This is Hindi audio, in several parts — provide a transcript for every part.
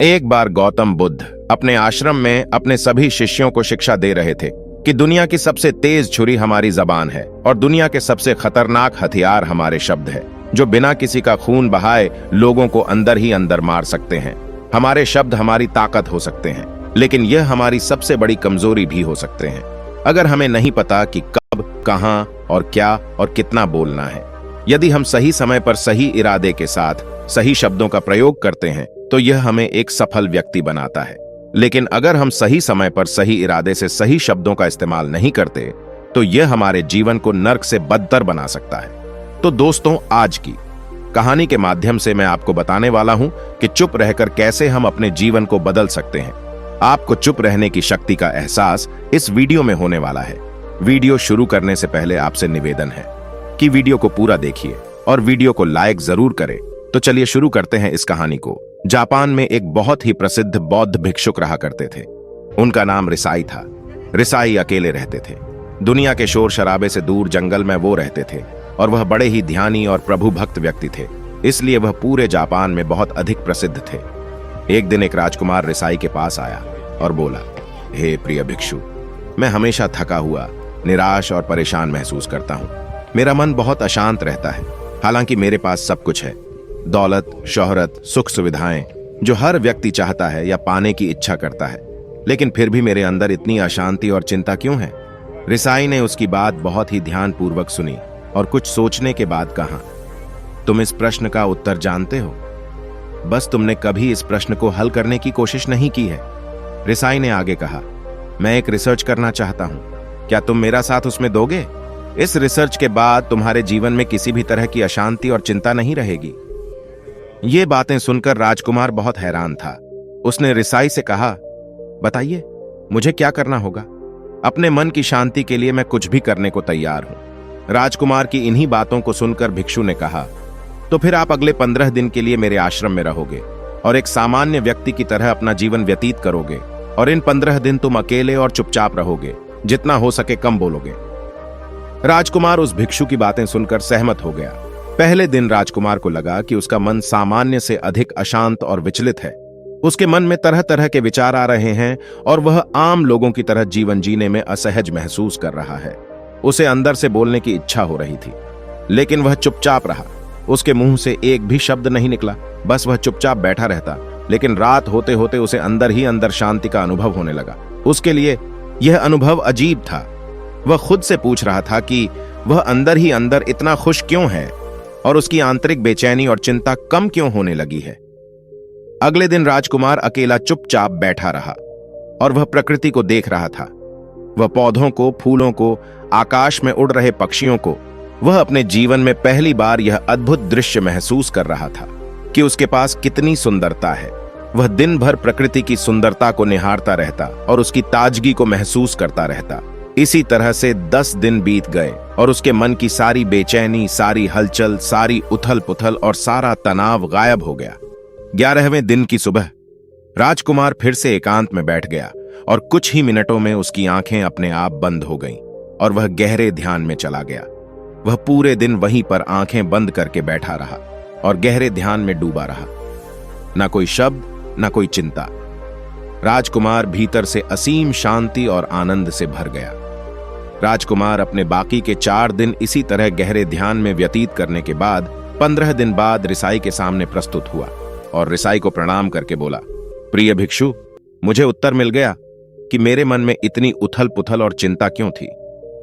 एक बार गौतम बुद्ध अपने आश्रम में अपने सभी शिष्यों को शिक्षा दे रहे थे कि दुनिया की सबसे तेज छुरी हमारी जबान है और दुनिया के सबसे खतरनाक हथियार हमारे शब्द है, जो बिना किसी का खून बहाए लोगों को अंदर ही अंदर मार सकते हैं। हमारे शब्द हमारी ताकत हो सकते हैं, लेकिन यह हमारी सबसे बड़ी कमजोरी भी हो सकते हैं अगर हमें नहीं पता कि कब, कहां और क्या और कितना बोलना है। यदि हम सही समय पर सही इरादे के साथ सही शब्दों का प्रयोग करते हैं तो यह हमें एक सफल व्यक्ति बनाता है, लेकिन अगर हम सही समय पर सही इरादे से सही शब्दों का इस्तेमाल नहीं करते तो यह हमारे जीवन को नर्क से बदतर बना सकता है। तो दोस्तों, आज की कहानी के माध्यम से मैं आपको बताने वाला हूं कि चुप रहकर कैसे हम अपने जीवन को बदल सकते हैं। आपको चुप रहने की शक्ति का एहसास इस वीडियो में होने वाला है। वीडियो शुरू करने से पहले आपसे निवेदन है कि वीडियो को पूरा देखिए और वीडियो को लाइक जरूर करें। तो चलिए शुरू करते हैं इस कहानी को। जापान में एक बहुत ही प्रसिद्ध बौद्ध भिक्षुक रहा करते थे। उनका नाम रिसाई था। रिसाई अकेले रहते थे। दुनिया के शोर शराबे से दूर जंगल में वो रहते थे और वह बड़े ही ध्यानी और प्रभु भक्त व्यक्ति थे, इसलिए वह पूरे जापान में बहुत अधिक प्रसिद्ध थे। एक दिन एक राजकुमार रिसाई के पास आया और बोला, हे प्रिय भिक्षु, मैं हमेशा थका हुआ, निराश और परेशान महसूस करता हूँ। मेरा मन बहुत अशांत रहता है। हालांकि मेरे पास सब कुछ है, दौलत, शोहरत, सुख सुविधाएं, जो हर व्यक्ति चाहता है या पाने की इच्छा करता है, लेकिन फिर भी मेरे अंदर इतनी अशांति और चिंता क्यों है? रिसाई ने उसकी बात बहुत ही ध्यानपूर्वक सुनी और कुछ सोचने के बाद कहा, तुम इस प्रश्न का उत्तर जानते हो, बस तुमने कभी इस प्रश्न को हल करने की कोशिश नहीं की है। रिसाई ने आगे कहा, मैं एक रिसर्च करना चाहता हूं, क्या तुम मेरा साथ उसमें दोगे? इस रिसर्च के बाद तुम्हारे जीवन में किसी भी तरह की अशांति और चिंता नहीं रहेगी। ये बातें सुनकर राजकुमार बहुत हैरान था। उसने रिसाई से कहा, बताइए, मुझे क्या करना होगा? अपने मन की शांति के लिए मैं कुछ भी करने को तैयार हूं। राजकुमार की इन्हीं बातों को सुनकर भिक्षु ने कहा, तो फिर आप अगले 15 दिन के लिए मेरे आश्रम में रहोगे और एक सामान्य व्यक्ति की तरह अपना जीवन व्यतीत करोगे, और इन 15 दिन तुम अकेले और चुपचाप रहोगे, जितना हो सके कम बोलोगे। राजकुमार उस भिक्षु की बातें सुनकर सहमत हो गया। पहले दिन राजकुमार को लगा कि उसका मन सामान्य से अधिक अशांत और विचलित है। उसके मन में तरह तरह के विचार आ रहे हैं और वह आम लोगों की तरह जीवन जीने में असहज महसूस कर रहा है। उसे अंदर से बोलने की इच्छा हो रही थी, लेकिन वह चुपचाप रहा। उसके मुंह से एक भी शब्द नहीं निकला, बस वह चुपचाप बैठा रहता। लेकिन रात होते होते उसे अंदर ही अंदर शांति का अनुभव होने लगा। उसके लिए यह अनुभव अजीब था। वह खुद से पूछ रहा था कि वह अंदर ही अंदर इतना खुश क्यों है और उसकी आंतरिक बेचैनी और चिंता कम क्यों होने लगी है। अगले दिन राजकुमार अकेला चुपचाप बैठा रहा और वह प्रकृति को देख रहा था। वह पौधों को, फूलों को, आकाश में उड़ रहे पक्षियों को। वह अपने जीवन में पहली बार यह अद्भुत दृश्य महसूस कर रहा था कि उसके पास कितनी सुंदरता है। वह दिन भर प्रकृति की सुंदरता को निहारता रहता और उसकी ताजगी को महसूस करता रहता। इसी तरह से 10 दिन बीत गए और उसके मन की सारी बेचैनी, सारी हलचल, सारी उथल पुथल और सारा तनाव गायब हो गया। 11वें दिन की सुबह राजकुमार फिर से एकांत में बैठ गया और कुछ ही मिनटों में उसकी आंखें अपने आप बंद हो गईं और वह गहरे ध्यान में चला गया। वह पूरे दिन वहीं पर आंखें बंद करके बैठा रहा और गहरे ध्यान में डूबा रहा। न कोई शब्द, न कोई चिंता। राजकुमार भीतर से असीम शांति और आनंद से भर गया। राजकुमार अपने बाकी के 4 दिन इसी तरह गहरे ध्यान में व्यतीत करने के बाद 15 दिन बाद रिसाई के सामने प्रस्तुत हुआ और रिसाई को प्रणाम करके बोला, प्रिय भिक्षु, मुझे उत्तर मिल गया कि मेरे मन में इतनी उथल पुथल और चिंता क्यों थी।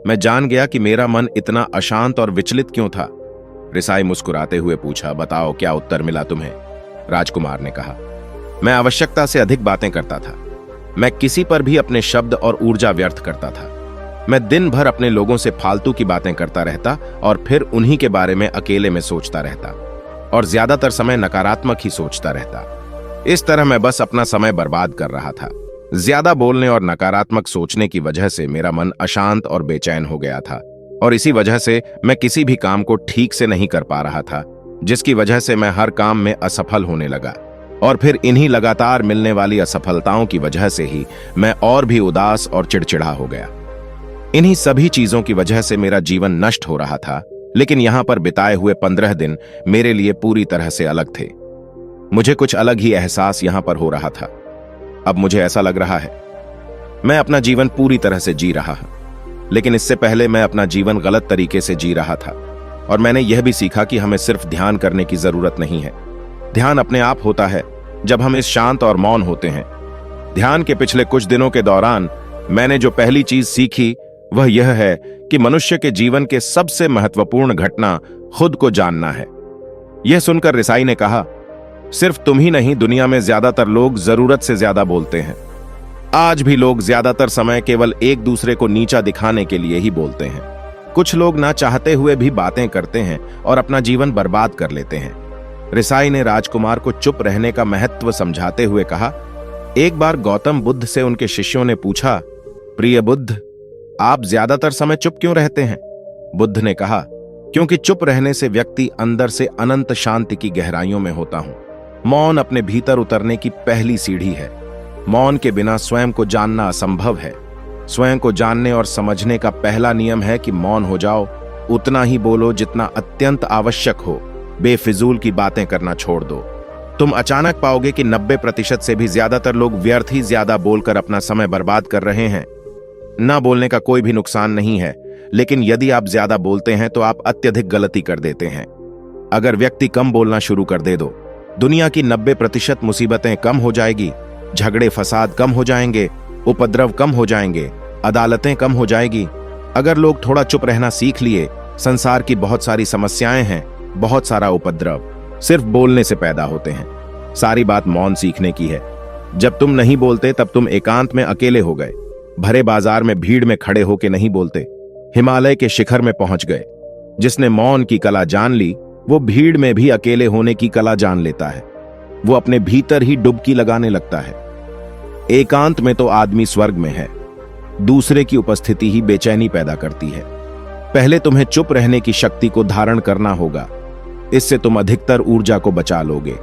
मैं जान गया कि मेरा मन इतना अशांत और विचलित क्यों था। रिसाई मुस्कुराते हुए पूछा, बताओ, क्या उत्तर मिला तुम्हें? राजकुमार ने कहा, मैं आवश्यकता से अधिक बातें करता था। मैं किसी पर भी अपने शब्द और ऊर्जा व्यर्थ करता था। मैं दिन भर अपने लोगों से फालतू की बातें करता रहता और फिर उन्हीं के बारे में अकेले में सोचता रहता और ज्यादातर समय नकारात्मक ही सोचता रहता। इस तरह मैं बस अपना समय बर्बाद कर रहा था। ज्यादा बोलने और नकारात्मक सोचने की वजह से मेरा मन अशांत और बेचैन हो गया था और इसी वजह से मैं किसी भी काम को ठीक से नहीं कर पा रहा था, जिसकी वजह से मैं हर काम में असफल होने लगा और फिर इन्हीं लगातार मिलने वाली असफलताओं की वजह से ही मैं और भी उदास और चिड़चिड़ा हो गया। इन्हीं सभी चीजों की वजह से मेरा जीवन नष्ट हो रहा था, लेकिन यहां पर बिताए हुए 15 दिन मेरे लिए पूरी तरह से अलग थे। मुझे कुछ अलग ही एहसास यहां पर हो रहा था। अब मुझे ऐसा लग रहा है मैं अपना जीवन पूरी तरह से जी रहा हूं, लेकिन इससे पहले मैं अपना जीवन गलत तरीके से जी रहा था। और मैंने यह भी सीखा कि हमें सिर्फ ध्यान करने की जरूरत नहीं है। ध्यान अपने आप होता है जब हम इस शांत और मौन होते हैं। ध्यान के पिछले कुछ दिनों के दौरान मैंने जो पहली चीज सीखी वह यह है कि मनुष्य के जीवन के सबसे महत्वपूर्ण घटना खुद को जानना है। यह सुनकर रिसाई ने कहा, सिर्फ तुम ही नहीं, दुनिया में ज्यादातर लोग जरूरत से ज्यादा बोलते हैं। आज भी लोग ज्यादातर समय केवल एक दूसरे को नीचा दिखाने के लिए ही बोलते हैं। कुछ लोग ना चाहते हुए भी बातें करते हैं और अपना जीवन बर्बाद कर लेते हैं। रिसाई ने राजकुमार को चुप रहने का महत्व समझाते हुए कहा, एक बार गौतम बुद्ध से उनके शिष्यों ने पूछा, प्रिय बुद्ध, आप ज्यादातर समय चुप क्यों रहते हैं? बुद्ध ने कहा, क्योंकि चुप रहने से व्यक्ति अंदर से अनंत शांति की गहराइयों में होता हूं। मौन अपने भीतर उतरने की पहली सीढ़ी है। मौन के बिना स्वयं को जानना असंभव है। स्वयं को जानने और समझने का पहला नियम है कि मौन हो जाओ, उतना ही बोलो जितना अत्यंत आवश्यक हो। बेफिजूल की बातें करना छोड़ दो। तुम अचानक पाओगे कि 90% से भी ज्यादातर लोग व्यर्थ ही ज्यादा बोलकर अपना समय बर्बाद कर रहे हैं। ना बोलने का कोई भी नुकसान नहीं है, लेकिन यदि आप ज्यादा बोलते हैं तो आप अत्यधिक गलती कर देते हैं। अगर व्यक्ति कम बोलना शुरू कर दे दो, दुनिया की 90% मुसीबतें कम हो जाएगी, झगड़े फसाद कम हो जाएंगे, उपद्रव कम हो जाएंगे, अदालतें कम हो जाएगी। अगर लोग थोड़ा चुप रहना सीख लिए, संसार की बहुत सारी समस्याएं हैं, बहुत सारा उपद्रव सिर्फ बोलने से पैदा होते हैं। सारी बात मौन सीखने की है। जब तुम नहीं बोलते तब तुम एकांत में अकेले हो गए। भरे बाजार में भीड़ में खड़े होके नहीं बोलते, हिमालय के शिखर में पहुंच गए। जिसने मौन की कला जान ली, वो भीड़ में भी अकेले होने की कला जान लेता है। वो अपने भीतर ही डुबकी लगाने लगता है। एकांत में तो आदमी स्वर्ग में है। दूसरे की उपस्थिति ही बेचैनी पैदा करती है। पहले तुम्हें चुप रहने की शक्ति को धारण करना होगा। इससे तुम अधिकतर ऊर्जा को बचा लोगे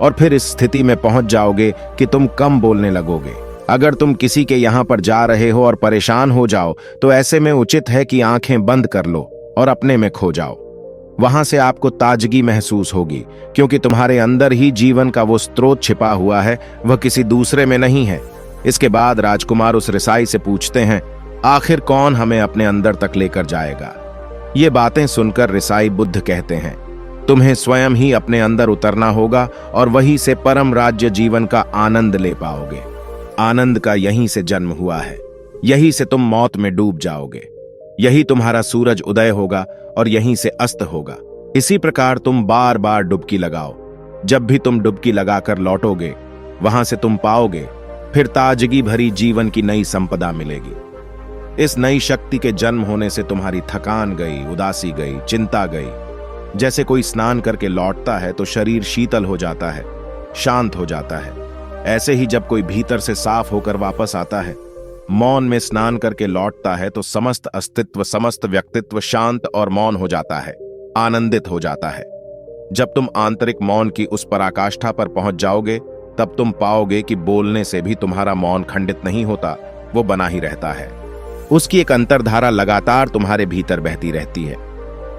और फिर इस स्थिति में पहुंच जाओगे कि तुम कम बोलने लगोगे। अगर तुम किसी के यहां पर जा रहे हो और परेशान हो जाओ, तो ऐसे में उचित है कि आंखें बंद कर लो और अपने में खो जाओ। वहां से आपको ताजगी महसूस होगी, क्योंकि तुम्हारे अंदर ही जीवन का वो स्रोत छिपा हुआ है, वह किसी दूसरे में नहीं है। इसके बाद राजकुमार उस रिसाई से पूछते हैं, आखिर कौन हमें अपने अंदर तक लेकर जाएगा? ये बातें सुनकर रिसाई बुद्ध कहते हैं, तुम्हें स्वयं ही अपने अंदर उतरना होगा और वहीं से परम राज्य जीवन का आनंद ले पाओगे। आनंद का यहीं से जन्म हुआ है। यहीं से तुम मौत में डूब जाओगे। यही तुम्हारा सूरज उदय होगा और यहीं से अस्त होगा। इसी प्रकार तुम बार बार डुबकी लगाओ। जब भी तुम डुबकी लगाकर लौटोगे, वहां से तुम पाओगे फिर ताजगी भरी जीवन की नई संपदा मिलेगी। इस नई शक्ति के जन्म होने से तुम्हारी थकान गई, उदासी गई, चिंता गई। जैसे कोई स्नान करके लौटता है तो शरीर शीतल हो जाता है, शांत हो जाता है। ऐसे ही जब कोई भीतर से साफ होकर वापस आता है, मौन में स्नान करके लौटता है, तो समस्त अस्तित्व, समस्त व्यक्तित्व शांत और मौन हो जाता है, आनंदित हो जाता है। जब तुम आंतरिक मौन की उस पराकाष्ठा पर पहुंच जाओगे, तब तुम पाओगे कि बोलने से भी तुम्हारा मौन खंडित नहीं होता, वो बना ही रहता है। उसकी एक अंतर्धारा लगातार तुम्हारे भीतर बहती रहती है।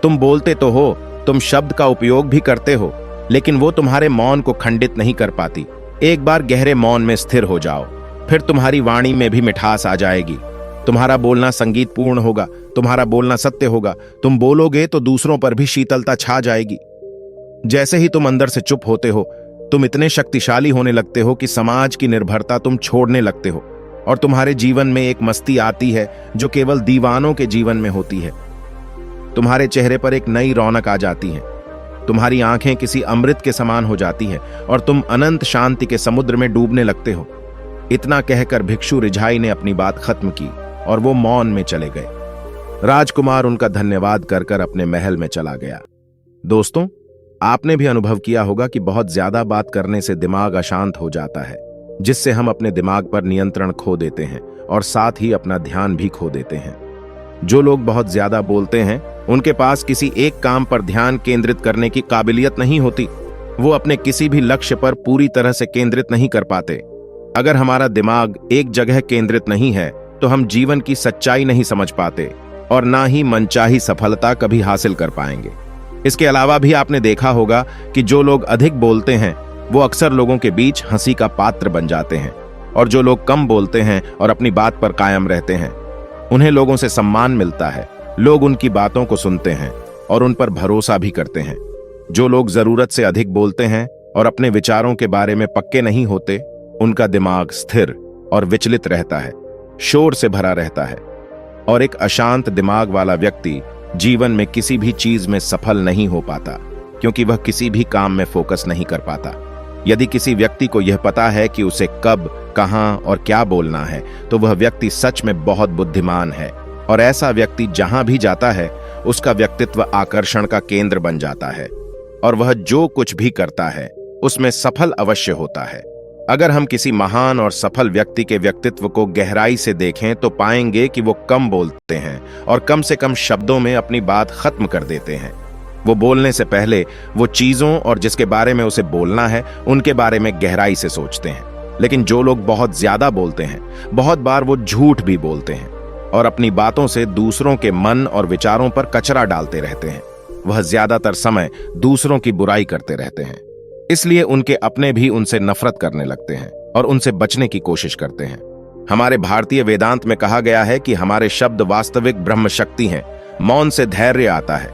तुम बोलते तो हो, तुम शब्द का उपयोग भी करते हो, लेकिन वो तुम्हारे मौन को खंडित नहीं कर पाती। एक बार गहरे मौन में स्थिर हो जाओ, फिर तुम्हारी वाणी में भी मिठास आ जाएगी। तुम्हारा बोलना संगीतपूर्ण होगा, तुम्हारा बोलना सत्य होगा। तुम बोलोगे तो दूसरों पर भी शीतलता छा जाएगी। जैसे ही तुम अंदर से चुप होते हो, तुम इतने शक्तिशाली होने लगते हो कि समाज की निर्भरता तुम छोड़ने लगते हो और तुम्हारे जीवन में एक मस्ती आती है जो केवल दीवानों के जीवन में होती है। तुम्हारे चेहरे पर एक नई रौनक आ जाती है। तुम्हारी आंखें किसी अमृत के समान हो जाती हैं और तुम अनंत शांति के समुद्र में डूबने लगते हो। इतना कहकर भिक्षु रिझाई ने अपनी बात खत्म की और वो मौन में चले गए। राजकुमार उनका धन्यवाद कर कर अपने महल में चला गया। दोस्तों, आपने भी अनुभव किया होगा कि बहुत ज्यादा बात करने से दिमाग अशांत हो जाता है, जिससे हम अपने दिमाग पर नियंत्रण खो देते हैं और साथ ही अपना ध्यान भी खो देते हैं। जो लोग बहुत ज्यादा बोलते हैं, उनके पास किसी एक काम पर ध्यान केंद्रित करने की काबिलियत नहीं होती। वो अपने किसी भी लक्ष्य पर पूरी तरह से केंद्रित नहीं कर पाते। अगर हमारा दिमाग एक जगह केंद्रित नहीं है, तो हम जीवन की सच्चाई नहीं समझ पाते और ना ही मनचाही सफलता कभी हासिल कर पाएंगे। इसके अलावा भी आपने देखा होगा कि जो लोग अधिक बोलते हैं, वो अक्सर लोगों के बीच हंसी का पात्र बन जाते हैं, और जो लोग कम बोलते हैं और अपनी बात पर कायम रहते हैं, उन्हें लोगों से सम्मान मिलता है। लोग उनकी बातों को सुनते हैं और उन पर भरोसा भी करते हैं। जो लोग जरूरत से अधिक बोलते हैं और अपने विचारों के बारे में पक्के नहीं होते, उनका दिमाग स्थिर और विचलित रहता है, शोर से भरा रहता है। और एक अशांत दिमाग वाला व्यक्ति जीवन में किसी भी चीज में सफल नहीं हो पाता, क्योंकि वह किसी भी काम में फोकस नहीं कर पाता। यदि किसी व्यक्ति को यह पता है कि उसे कब, कहां और क्या बोलना है, तो वह व्यक्ति सच में बहुत बुद्धिमान है। और ऐसा व्यक्ति जहां भी जाता है, उसका व्यक्तित्व आकर्षण का केंद्र बन जाता है, और वह जो कुछ भी करता है उसमें सफल अवश्य होता है। अगर हम किसी महान और सफल व्यक्ति के व्यक्तित्व को गहराई से देखें तो पाएंगे कि वो कम बोलते हैं और कम से कम शब्दों में अपनी बात खत्म कर देते हैं। वो बोलने से पहले वो चीजों और जिसके बारे में उसे बोलना है उनके बारे में गहराई से सोचते हैं। लेकिन जो लोग बहुत ज्यादा बोलते हैं, बहुत बार वो झूठ भी बोलते हैं और अपनी बातों से दूसरों के मन और विचारों पर कचरा डालते रहते हैं। वह ज्यादातर समय दूसरों की बुराई करते रहते हैं, इसलिए उनके अपने भी उनसे नफरत करने लगते हैं और उनसे बचने की कोशिश करते हैं। हमारे भारतीय वेदांत में कहा गया है कि हमारे शब्द वास्तविक ब्रह्म शक्ति हैं। मौन से धैर्य आता है,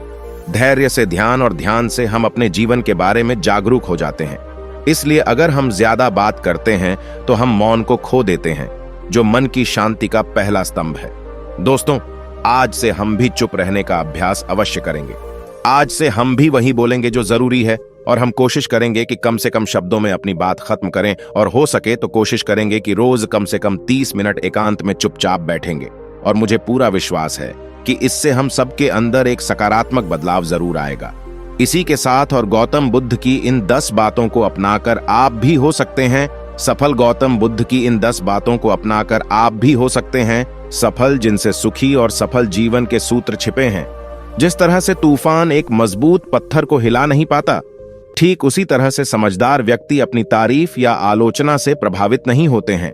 धैर्य से ध्यान, और ध्यान से हम अपने जीवन के बारे में जागरूक हो जाते हैं। इसलिए अगर हम ज्यादा बात करते हैं तो हम मौन को खो देते हैं, जो मन की शांति का पहला स्तंभ है। दोस्तों, आज से हम भी चुप रहने का अभ्यास अवश्य करेंगे। आज से हम भी वही बोलेंगे जो जरूरी है, और हम कोशिश करेंगे कि कम से कम शब्दों में अपनी बात खत्म करें, और हो सके तो कोशिश करेंगे कि रोज कम से कम 30 मिनट एकांत में चुपचाप बैठेंगे। और मुझे पूरा विश्वास है कि इससे हम सबके अंदर एक सकारात्मक बदलाव जरूर आएगा। इसी के साथ और गौतम बुद्ध की इन 10 बातों को अपनाकर आप भी हो सकते हैं सफल। गौतम बुद्ध की इन 10 बातों को अपनाकर आप भी हो सकते हैं सफल, जिनसे सुखी और सफल जीवन के सूत्र छिपे हैं। जिस तरह से तूफान एक मजबूत पत्थर को हिला नहीं पाता, ठीक उसी तरह से समझदार व्यक्ति अपनी तारीफ या आलोचना से प्रभावित नहीं होते हैं।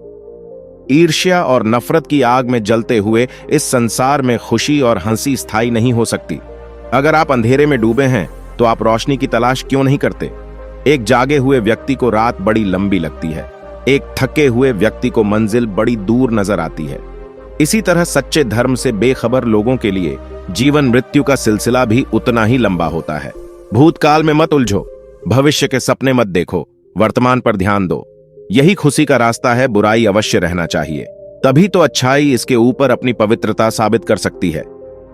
ईर्ष्या और नफरत की आग में जलते हुए इस संसार में खुशी और हंसी स्थायी नहीं हो सकती। अगर आप अंधेरे में डूबे हैं तो आप रोशनी की तलाश क्यों नहीं करते? एक जागे हुए व्यक्ति को रात बड़ी लंबी लगती है, एक थके हुए व्यक्ति को मंजिल बड़ी दूर नजर आती है। इसी तरह सच्चे धर्म से बेखबर लोगों के लिए जीवन मृत्यु का सिलसिला भी उतना ही लंबा होता है। भूतकाल में मत उलझो, भविष्य के सपने मत देखो, वर्तमान पर ध्यान दो। यही खुशी का रास्ता है। बुराई अवश्य रहना चाहिए, तभी तो अच्छाई इसके ऊपर अपनी पवित्रता साबित कर सकती है।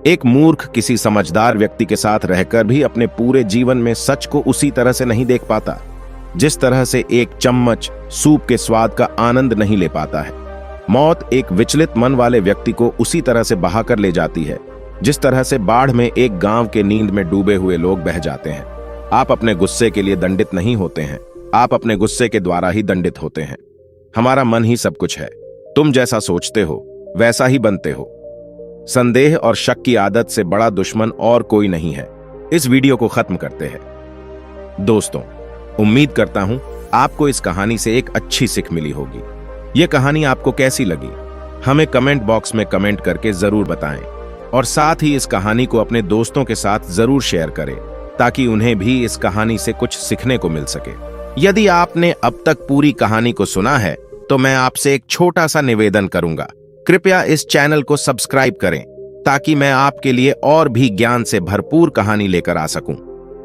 एक मूर्ख किसी समझदार व्यक्ति के साथ रहकर भी अपने पूरे जीवन में सच को उसी तरह से नहीं देख पाता, जिस तरह से एक चम्मच सूप के स्वाद का आनंद नहीं ले पाता है। मौत एक विचलित मन वाले व्यक्ति को उसी तरह से बहाकर ले जाती है, जिस तरह से बाढ़ में एक गांव के नींद में डूबे हुए लोग बह जाते हैं। आप अपने गुस्से के लिए दंडित नहीं होते हैं, आप अपने गुस्से के द्वारा ही दंडित होते हैं। हमारा मन ही सब कुछ है। तुम जैसा सोचते हो वैसा ही बनते हो। संदेह और शक की आदत से बड़ा दुश्मन और कोई नहीं है। इस वीडियो को खत्म करते हैं। दोस्तों, उम्मीद करता हूं आपको इस कहानी से एक अच्छी सीख मिली होगी। यह कहानी आपको कैसी लगी हमें कमेंट बॉक्स में कमेंट करके जरूर बताएं, और साथ ही इस कहानी को अपने दोस्तों के साथ जरूर शेयर करें, ताकि उन्हें भी इस कहानी से कुछ सीखने को मिल सके। यदि आपने अब तक पूरी कहानी को सुना है तो मैं आपसे एक छोटा सा निवेदन करूंगा। कृपया इस चैनल को सब्सक्राइब करें, ताकि मैं आपके लिए और भी ज्ञान से भरपूर कहानी लेकर आ सकूं।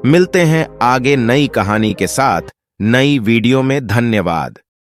मिलते हैं आगे नई कहानी के साथ नई वीडियो में। धन्यवाद।